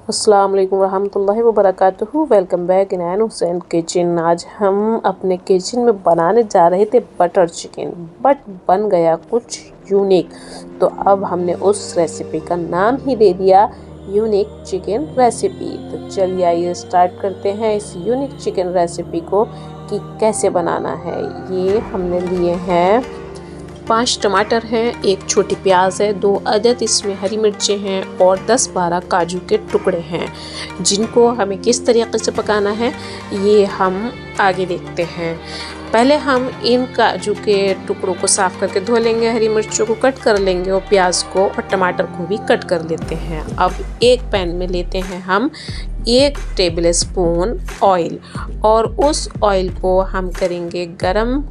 अस्सलाम वालेकुम रहमतुल्लाहि व बरकातुहू। Welcome back in N Hussain kitchen. आज हम अपने किचन में बनाने जा रहे थे बटर चिकन, बट बन गया कुछ यूनिक। तो अब हमने उस रेसिपी का नाम ही दे दिया यूनिक चिकन रेसिपी। तो चलिए आइए स्टार्ट करते हैं इस यूनिक चिकन रेसिपी को कि कैसे बनाना है। ये हमने लिए हैं 5 टमाटर हैं, 1 छोटी प्याज है, 2 अदद इसमें हरी मिर्चें हैं और 10-12 काजू के टुकड़े हैं, जिनको हमें किस तरीके से पकाना है ये हम आगे देखते हैं। पहले हम इन काजू के टुकड़ों को साफ़ करके धो लेंगे, हरी मिर्चों को कट कर लेंगे और प्याज को और टमाटर को भी कट कर लेते हैं। अब एक पैन में लेते हैं हम 1 टेबल स्पून ऑयल और उस ऑयल को हम करेंगे गरम,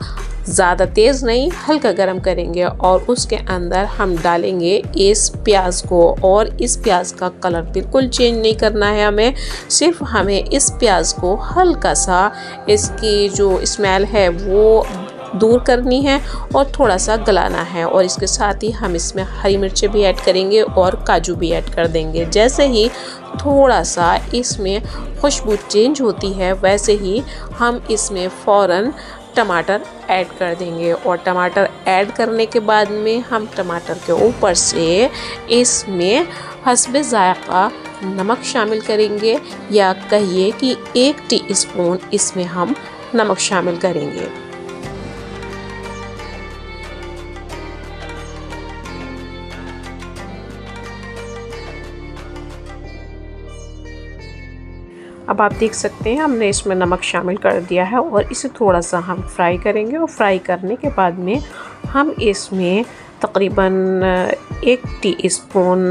ज़्यादा तेज़ नहीं, हल्का गरम करेंगे और उसके अंदर हम डालेंगे इस प्याज को। और इस प्याज का कलर बिल्कुल चेंज नहीं करना है सिर्फ हमें इस प्याज को हल्का सा इसकी जो स्मेल है वो दूर करनी है और थोड़ा सा गलाना है। और इसके साथ ही हम इसमें हरी मिर्चें भी ऐड करेंगे और काजू भी ऐड कर देंगे। जैसे ही थोड़ा सा इसमें खुशबू चेंज होती है वैसे ही हम इसमें फ़ौरन टमाटर ऐड कर देंगे। और टमाटर ऐड करने के बाद में हम टमाटर के ऊपर से इसमें हस्बे ज़ायक़ा नमक शामिल करेंगे, या कहिए कि 1 टीस्पून इसमें हम नमक शामिल करेंगे। अब आप देख सकते हैं हमने इसमें नमक शामिल कर दिया है और इसे थोड़ा सा हम फ्राई करेंगे। और फ्राई करने के बाद में हम इसमें तकरीबन 1 टीस्पून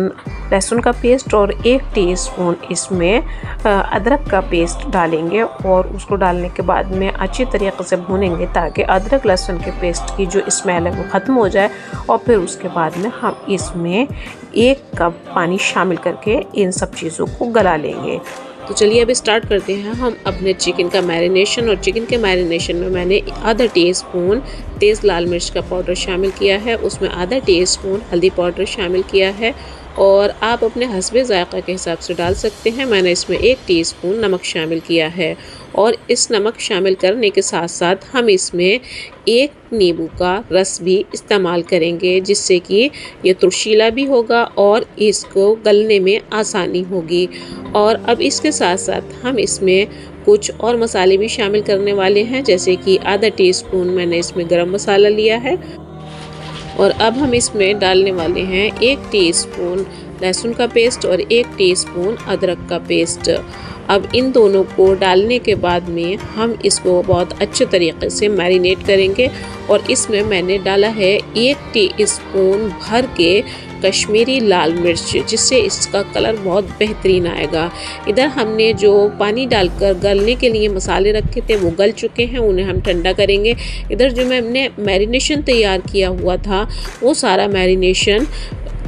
लहसुन का पेस्ट और 1 टीस्पून इसमें अदरक का पेस्ट डालेंगे और उसको डालने के बाद में अच्छी तरीके से भूनेंगे ताकि अदरक लहसुन के पेस्ट की जो स्मेल है वो ख़त्म हो जाए। और फिर उसके बाद में हम इसमें 1 कप पानी शामिल करके इन सब चीज़ों को गला लेंगे। तो चलिए अभी स्टार्ट करते हैं हम अपने चिकन का मैरिनेशन। और चिकन के मैरिनेशन में मैंने आधा टीस्पून तेज़ लाल मिर्च का पाउडर शामिल किया है, उसमें आधा टीस्पून हल्दी पाउडर शामिल किया है और आप अपने हस्बे ज़ायक़ा के हिसाब से डाल सकते हैं। मैंने इसमें 1 टीस्पून नमक शामिल किया है और इस नमक शामिल करने के साथ साथ हम इसमें 1 नींबू का रस भी इस्तेमाल करेंगे, जिससे कि ये तुर्शीला भी होगा और इसको गलने में आसानी होगी। और अब इसके साथ साथ हम इसमें कुछ और मसाले भी शामिल करने वाले हैं, जैसे कि आधा टीस्पून मैंने इसमें गरम मसाला लिया है। और अब हम इसमें डालने वाले हैं 1 टीस्पून लहसुन का पेस्ट और 1 टीस्पून अदरक का पेस्ट। अब इन दोनों को डालने के बाद में हम इसको बहुत अच्छे तरीके से मैरिनेट करेंगे। और इसमें मैंने डाला है 1 टीस्पून भर के कश्मीरी लाल मिर्च, जिससे इसका कलर बहुत बेहतरीन आएगा। इधर हमने जो पानी डालकर गलने के लिए मसाले रखे थे वो गल चुके हैं, उन्हें हम ठंडा करेंगे। इधर जो हमने मैरिनेशन तैयार किया हुआ था वो सारा मैरिनेशन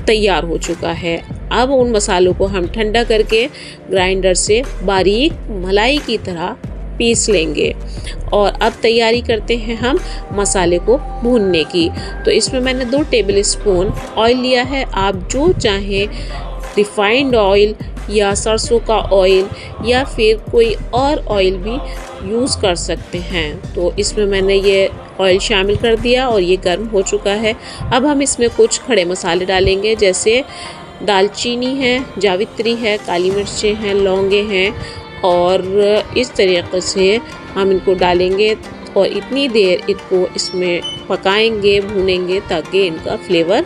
तैयार हो चुका है। अब उन मसालों को हम ठंडा करके ग्राइंडर से बारीक मलाई की तरह पीस लेंगे। और अब तैयारी करते हैं हम मसाले को भूनने की। तो इसमें मैंने 2 टेबल स्पून ऑयल लिया है। आप जो चाहें रिफाइंड ऑयल या सरसों का ऑयल या फिर कोई और ऑयल भी यूज़ कर सकते हैं। तो इसमें मैंने ये ऑयल शामिल कर दिया और ये गर्म हो चुका है। अब हम इसमें कुछ खड़े मसाले डालेंगे, जैसे दालचीनी है, जावित्री है, काली मिर्चें हैं, लौंगे हैं और इस तरीक़े से हम इनको डालेंगे और इतनी देर इनको इसमें पकाएंगे, भूनेंगे ताकि इनका फ्लेवर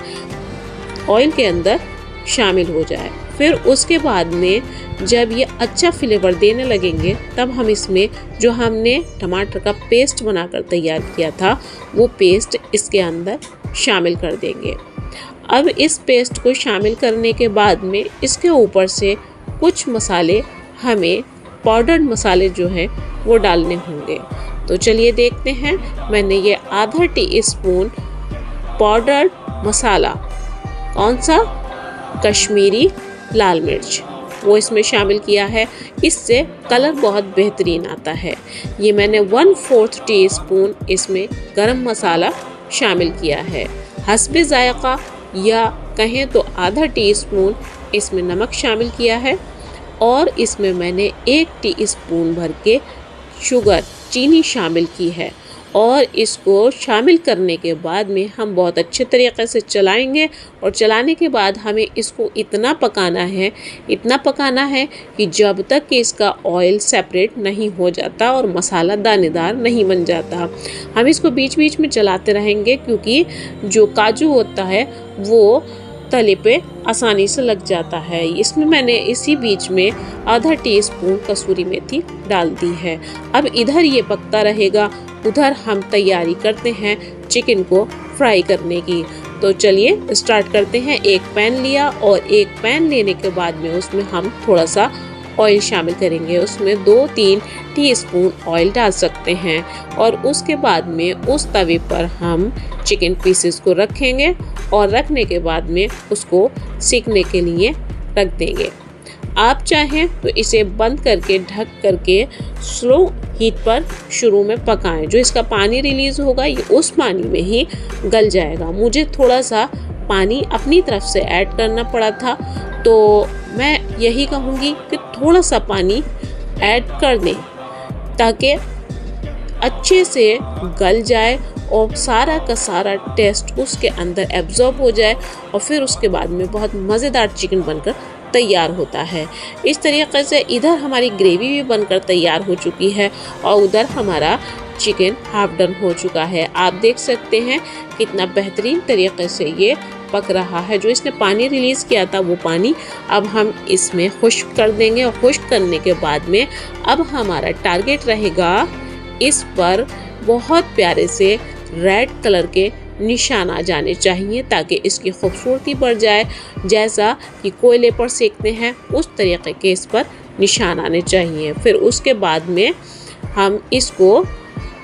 ऑयल के अंदर शामिल हो जाए। फिर उसके बाद में जब ये अच्छा फ्लेवर देने लगेंगे तब हम इसमें जो हमने टमाटर का पेस्ट बनाकर तैयार किया था वो पेस्ट इसके अंदर शामिल कर देंगे। अब इस पेस्ट को शामिल करने के बाद में इसके ऊपर से कुछ मसाले हमें पाउडर्ड मसाले जो हैं वो डालने होंगे। तो चलिए देखते हैं। मैंने ये आधा टीस्पून पाउडर्ड मसाला, कौन सा, कश्मीरी लाल मिर्च, वो इसमें शामिल किया है। इससे कलर बहुत बेहतरीन आता है। ये मैंने 1/4 टीस्पून इसमें गरम मसाला शामिल किया है। हस्बे ज़ायक़ा या कहें तो आधा टीस्पून इसमें नमक शामिल किया है। और इसमें मैंने 1 टीस्पून भर के शुगर चीनी शामिल की है। और इसको शामिल करने के बाद में हम बहुत अच्छे तरीक़े से चलाएंगे और चलाने के बाद हमें इसको इतना पकाना है कि जब तक कि इसका ऑयल सेपरेट नहीं हो जाता और मसाला दानेदार नहीं बन जाता। हम इसको बीच बीच में चलाते रहेंगे क्योंकि जो काजू होता है वो तले पे आसानी से लग जाता है। इसमें मैंने इसी बीच में आधा टीस्पून कसूरी मेथी डाल दी है। अब इधर ये पकता रहेगा, उधर हम तैयारी करते हैं चिकन को फ्राई करने की। तो चलिए स्टार्ट करते हैं। एक पैन लिया और एक पैन लेने के बाद में उसमें हम थोड़ा सा ऑयल शामिल करेंगे। उसमें 2-3 टीस्पून ऑयल डाल सकते हैं और उसके बाद में उस तवे पर हम चिकन पीसेस को रखेंगे और रखने के बाद में उसको सीखने के लिए रख देंगे। आप चाहें तो इसे बंद करके ढक करके स्लो हीट पर शुरू में पकाएं। जो इसका पानी रिलीज़ होगा ये उस पानी में ही गल जाएगा। मुझे थोड़ा सा पानी अपनी तरफ से ऐड करना पड़ा था, तो मैं यही कहूँगी कि थोड़ा सा पानी ऐड कर दें ताकि अच्छे से गल जाए और सारा का सारा टेस्ट उसके अंदर एब्जॉर्ब हो जाए और फिर उसके बाद में बहुत मज़ेदार चिकन बनकर तैयार होता है। इस तरीके से इधर हमारी ग्रेवी भी बनकर तैयार हो चुकी है और उधर हमारा चिकन हाफ डन हो चुका है। आप देख सकते हैं कितना बेहतरीन तरीके से ये पक रहा है। जो इसने पानी रिलीज़ किया था वो पानी अब हम इसमें खुश्क कर देंगे और खुश्क करने के बाद में अब हमारा टारगेट रहेगा इस पर बहुत प्यारे से रेड कलर के निशान आ जाने चाहिए ताकि इसकी खूबसूरती बढ़ जाए। जैसा कि कोयले पर सेकते हैं उस तरीके के इस पर निशान आने चाहिए। फिर उसके बाद में हम इसको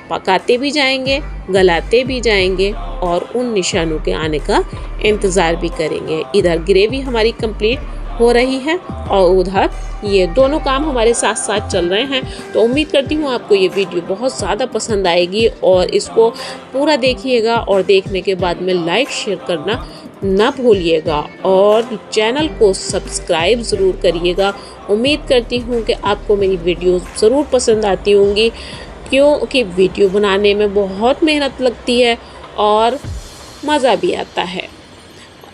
पकाते भी जाएंगे, गलाते भी जाएंगे और उन निशानों के आने का इंतज़ार भी करेंगे। इधर ग्रेवी हमारी कंप्लीट हो रही है और उधर ये दोनों काम हमारे साथ साथ चल रहे हैं। तो उम्मीद करती हूँ आपको ये वीडियो बहुत ज़्यादा पसंद आएगी और इसको पूरा देखिएगा और देखने के बाद में लाइक शेयर करना ना भूलिएगा और चैनल को सब्सक्राइब ज़रूर करिएगा। उम्मीद करती हूँ कि आपको मेरी वीडियो ज़रूर पसंद आती होंगी क्योंकि वीडियो बनाने में बहुत मेहनत लगती है और मज़ा भी आता है,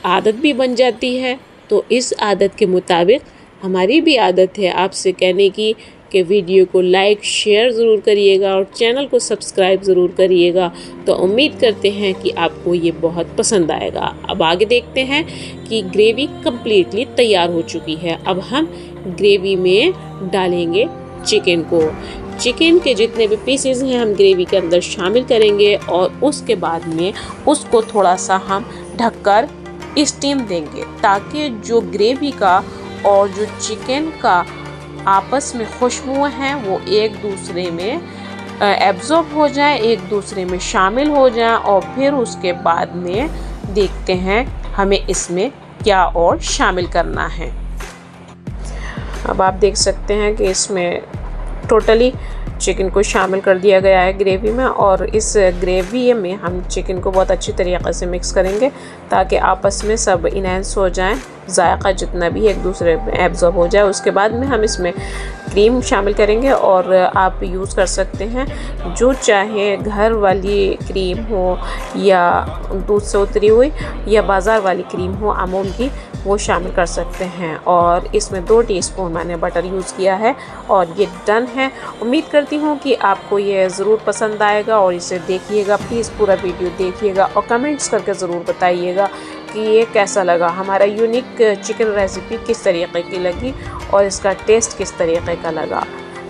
आदत भी बन जाती है। तो इस आदत के मुताबिक हमारी भी आदत है आपसे कहने की कि वीडियो को लाइक शेयर ज़रूर करिएगा और चैनल को सब्सक्राइब ज़रूर करिएगा। तो उम्मीद करते हैं कि आपको ये बहुत पसंद आएगा। अब आगे देखते हैं कि ग्रेवी कम्प्लीटली तैयार हो चुकी है। अब हम ग्रेवी में डालेंगे चिकन को। चिकन के जितने भी पीसेस हैं हम ग्रेवी के अंदर शामिल करेंगे और उसके बाद में उसको थोड़ा सा हम ढककर स्टीम देंगे ताकि जो ग्रेवी का और जो चिकन का आपस में खुशबू हैं वो एक दूसरे में एब्जॉर्ब हो जाए, एक दूसरे में शामिल हो जाए और फिर उसके बाद में देखते हैं हमें इसमें क्या और शामिल करना है। अब आप देख सकते हैं कि इसमें टोटली चिकन को शामिल कर दिया गया है ग्रेवी में और इस ग्रेवी में हम चिकन को बहुत अच्छी तरीक़े से मिक्स करेंगे ताकि आपस में सब इनहेंस हो जाएं, जायका जितना भी एक दूसरे में एब्जॉर्ब हो जाए। उसके बाद में हम इसमें क्रीम शामिल करेंगे और आप यूज़ कर सकते हैं जो चाहे घर वाली क्रीम हो या दूध से उतरी हुई या बाज़ार वाली क्रीम हो अमूल की, वो शामिल कर सकते हैं। और इसमें 2 टीस्पून मैंने बटर यूज़ किया है और ये डन है। उम्मीद करती हूँ कि आपको ये ज़रूर पसंद आएगा और इसे देखिएगा। प्लीज़ पूरा वीडियो देखिएगा और कमेंट्स करके ज़रूर बताइएगा कि ये कैसा लगा, हमारा यूनिक चिकन रेसिपी किस तरीके की लगी और इसका टेस्ट किस तरीके का लगा।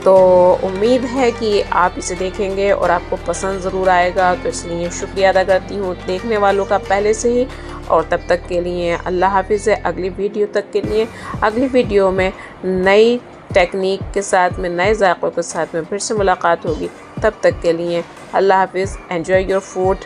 तो उम्मीद है कि आप इसे देखेंगे और आपको पसंद ज़रूर आएगा। तो इसलिए शुक्रिया अदा करती हूँ देखने वालों का पहले से ही। और तब तक के लिए अल्लाह हाफिज़ है। अगली वीडियो तक के लिए अगली वीडियो में नई टेक्निक के साथ में नए जायक़ों के साथ में फिर से मुलाकात होगी। तब तक के लिए अल्लाह हाफिज़। Enjoy your food.